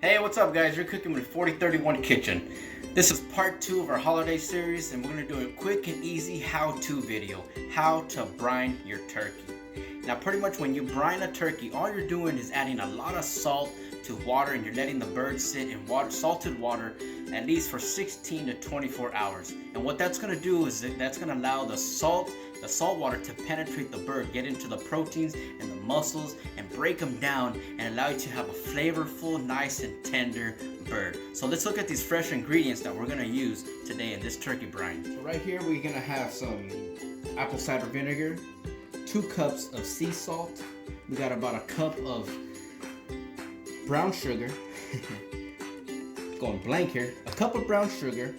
Hey, what's up guys? You're cooking with 4031 Kitchen. This is part 2 of our holiday series, and we're going to do a quick and easy how-to video. How to brine your turkey. Now pretty much when you brine a turkey, all you're doing is adding a lot of salt to water, and you're letting the bird sit in salted water at least for 16 to 24 hours. And what that's going to do is that's going to allow the salt water to penetrate the bird, get into the proteins and the muscles and break them down and allow you to have a flavorful, nice and tender bird. So let's look at these fresh ingredients that we're going to use today in this turkey brine. So right here we're going to have some apple cider vinegar, 2 cups of sea salt, we got about a cup of brown sugar, going blank here, a cup of brown sugar,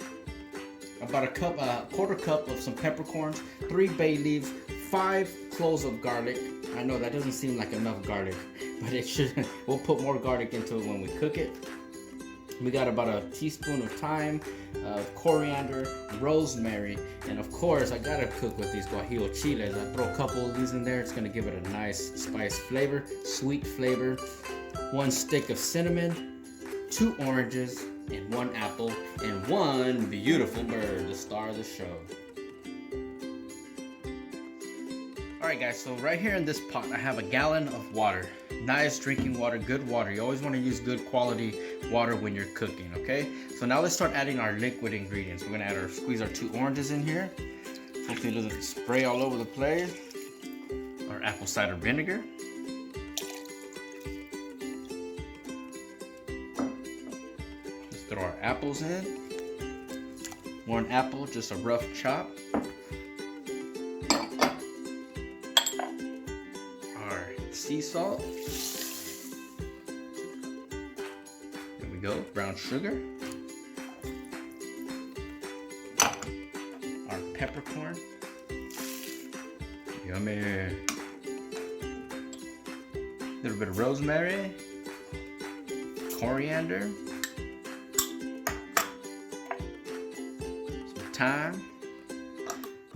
about a quarter cup of some peppercorns, 3 bay leaves, 5 cloves of garlic. I know that doesn't seem like enough garlic, but it should. We'll put more garlic into it when we cook it. We got about a teaspoon of thyme, coriander, rosemary, and of course I gotta cook with these Guajillo Chilis. I throw a couple of these in there. It's gonna give it a nice spice flavor, sweet flavor. 1 stick of cinnamon, 2 oranges, and 1 apple, and 1 beautiful bird, the star of the show. Alright guys, so right here in this pot I have a gallon of water. Nice drinking water, good water. You always want to use good quality water when you're cooking, okay? So now let's start adding our liquid ingredients. We're going to squeeze our 2 oranges in here. Hopefully it doesn't spray all over the place. Our apple cider vinegar. Let's throw our apples in. 1 apple, just a rough chop. Sea salt. There we go. Brown sugar. Our peppercorn. Yummy. A little bit of rosemary. Coriander. Some thyme.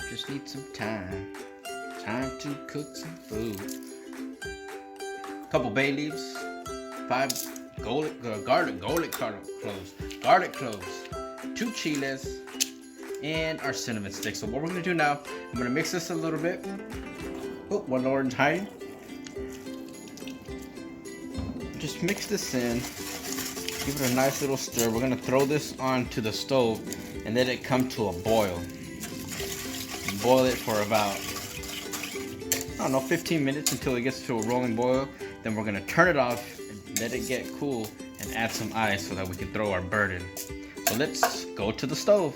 Just need some time. Time to cook some food. Couple bay leaves, 5 garlic cloves, 2 chiles, and our cinnamon sticks. So what we're gonna do now, I'm gonna mix this a little bit. Oh, 1 orange hide. Just mix this in, give it a nice little stir. We're gonna throw this onto the stove and let it come to a boil. Boil it for about, I don't know, 15 minutes until it gets to a rolling boil. Then we're gonna turn it off and let it get cool and add some ice so that we can throw our bird in. So let's go to the stove.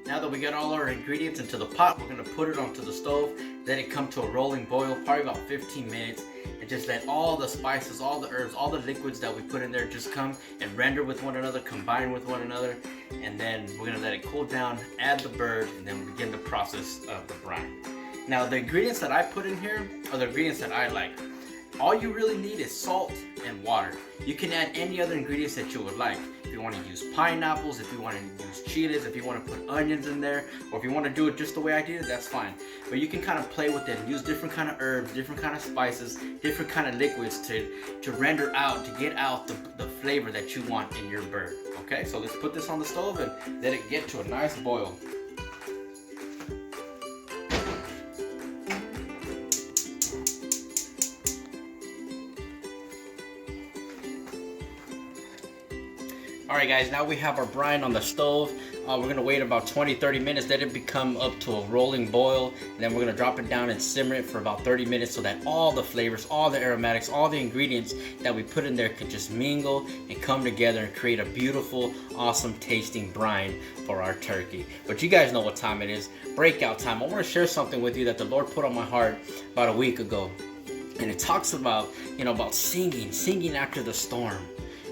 Now that we got all our ingredients into the pot, we're gonna put it onto the stove, let it come to a rolling boil, probably about 15 minutes, and just let all the spices, all the herbs, all the liquids that we put in there just come and render with one another, combine with one another, and then we're gonna let it cool down, add the bird, and then begin the process of the brine. Now the ingredients that I put in here are the ingredients that I like. All you really need is salt and water. You can add any other ingredients that you would like. If you want to use pineapples, if you want to use chiles, if you want to put onions in there, or if you want to do it just the way I did it, that's fine. But you can kind of play with it and use different kind of herbs, different kind of spices, different kind of liquids to render out, to get out the flavor that you want in your bird. Okay, so let's put this on the stove and let it get to a nice boil. Alright guys, now we have our brine on the stove. We're going to wait about 20-30 minutes, let it become up to a rolling boil, and then we're going to drop it down and simmer it for about 30 minutes so that all the flavors, all the aromatics, all the ingredients that we put in there can just mingle and come together and create a beautiful, awesome tasting brine for our turkey. But you guys know what time it is, breakout time. I want to share something with you that the Lord put on my heart about a week ago. And it talks about, about singing after the storm.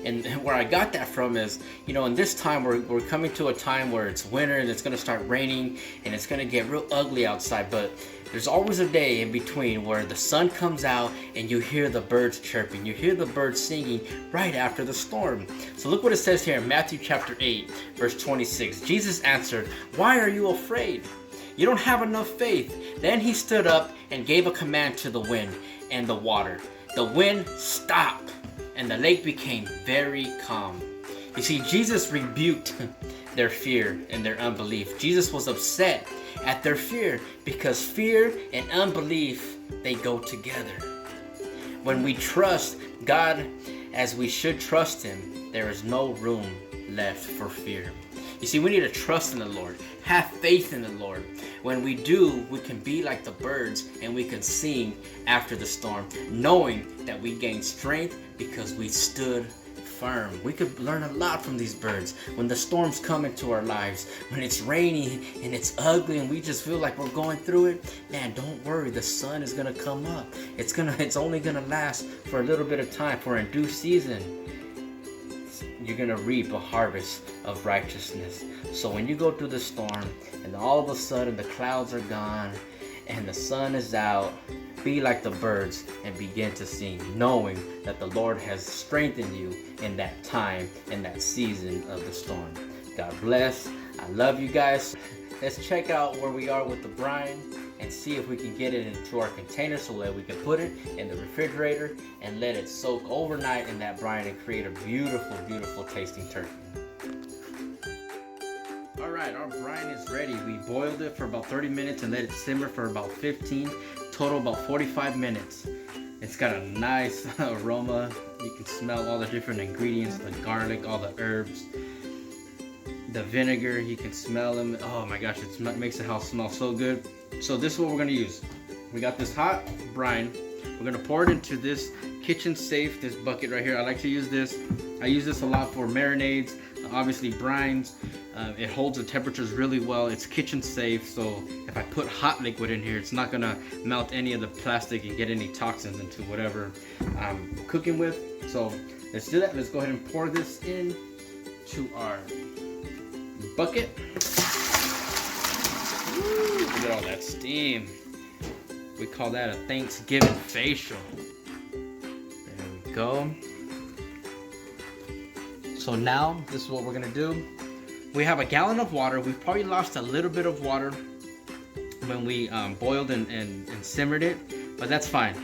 And where I got that from is, in this time we're coming to a time where it's winter and it's going to start raining and it's going to get real ugly outside, but there's always a day in between where the sun comes out and you hear the birds chirping, you hear the birds singing right after the storm. So look what it says here in Matthew chapter 8 verse 26. Jesus answered, "Why are you afraid? You don't have enough faith. Then he stood up and gave a command to the wind and the water. The wind stopped and the lake became very calm. You see, Jesus rebuked their fear and their unbelief. Jesus was upset at their fear because fear and unbelief, they go together. When we trust God as we should trust Him, there is no room left for fear. You see, we need to trust in the Lord, have faith in the Lord. When we do, we can be like the birds and we can sing after the storm, knowing that we gain strength because we stood firm. We could learn a lot from these birds. When the storms come into our lives, when it's rainy and it's ugly and we just feel like we're going through it, man, don't worry, the sun is gonna come up. It's only gonna last for a little bit of time. For in due season, you're gonna reap a harvest of righteousness. So when you go through the storm and all of a sudden the clouds are gone and the sun is out, be like the birds and begin to sing, knowing that the Lord has strengthened you in that time, in that season of the storm. God bless. I love you guys. Let's check out where we are with the brine and see if we can get it into our container so that we can put it in the refrigerator and let it soak overnight in that brine and create a beautiful, beautiful tasting turkey. Alright, our brine is ready. We boiled it for about 30 minutes and let it simmer for about 15, total about 45 minutes. It's got a nice aroma. You can smell all the different ingredients, the garlic, all the herbs, the vinegar, you can smell them. Oh my gosh, it makes the house smell so good. So this is what we're going to use. We got this hot brine. We're going to pour it into this kitchen safe, this bucket right here. I like to use this. I use this a lot for marinades, obviously brines. It holds the temperatures really well. It's kitchen safe, so if I put hot liquid in here, it's not gonna melt any of the plastic and get any toxins into whatever I'm cooking with. So let's do that. Let's go ahead and pour this in to our bucket. Woo, look at all that steam. We call that a Thanksgiving facial. There we go. So now, this is what we're gonna do. We have a gallon of water. We've probably lost a little bit of water when we boiled and simmered it, but that's fine.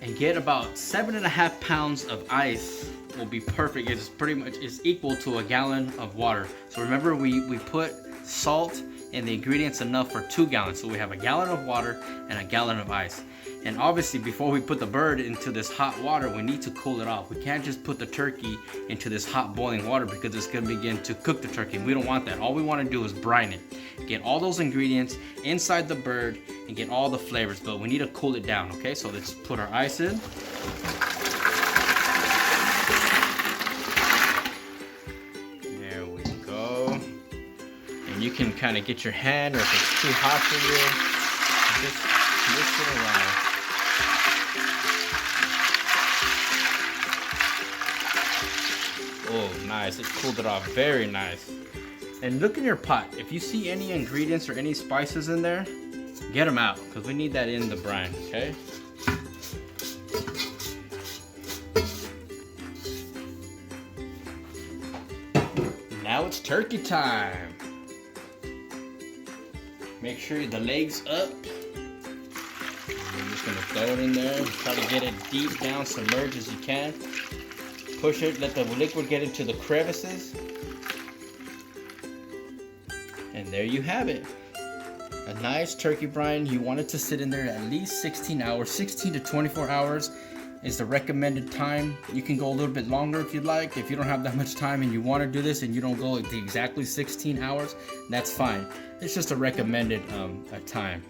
And get about 7.5 pounds of ice will be perfect. It's pretty much equal to a gallon of water. So remember, we put salt and the ingredients enough for 2 gallons. So we have a gallon of water and a gallon of ice. And obviously, before we put the bird into this hot water, we need to cool it off. We can't just put the turkey into this hot boiling water because it's gonna begin to cook the turkey. We don't want that. All we wanna do is brine it. Get all those ingredients inside the bird and get all the flavors, but we need to cool it down, okay? So let's put our ice in. There we go. And you can kind of get your hand, or if it's too hot for you, just mix it around. Oh, nice. It cooled it off. Very nice. And look in your pot. If you see any ingredients or any spices in there, get them out, because we need that in the brine, okay? Now it's turkey time. Make sure the leg's up. I'm just gonna throw it in there. Try to get it deep down, submerged as you can. Push it, let the liquid get into the crevices. And there you have it. A nice turkey brine. You want it to sit in there at least 16 hours. 16 to 24 hours is the recommended time. You can go a little bit longer if you'd like. If you don't have that much time and you want to do this and you don't go exactly 16 hours, that's fine. It's just a recommended time.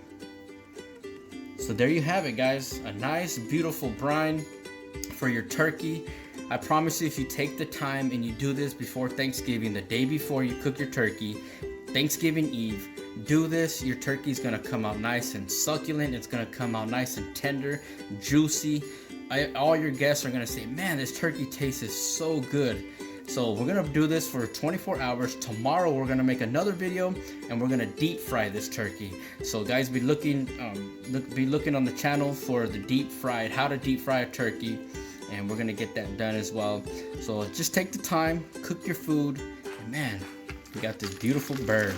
So there you have it, guys. A nice, beautiful brine for your turkey. I promise you, if you take the time and you do this before Thanksgiving, the day before you cook your turkey, Thanksgiving Eve, do this. Your turkey's gonna come out nice and succulent. It's gonna come out nice and tender, juicy. All your guests are gonna say, man, this turkey tastes so good. So we're gonna do this for 24 hours. Tomorrow we're gonna make another video and we're gonna deep fry this turkey. So guys, be looking on the channel for the how to deep fry a turkey, and we're gonna get that done as well. So just take the time, cook your food, and man, we got this beautiful bird.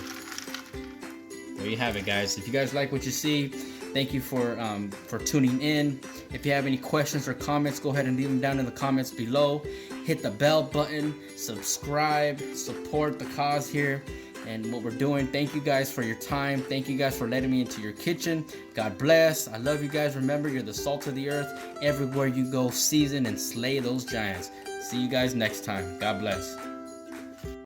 there you have it, guys. If you guys like what you see, thank you for tuning in. If you have any questions or comments, go ahead and leave them down in the comments below. Hit the bell button, subscribe, support the cause here and what we're doing. Thank you guys for your time. Thank you guys for letting me into your kitchen. God bless. I love you guys. Remember, you're the salt of the earth. Everywhere you go, season and slay those giants. See you guys next time. God bless.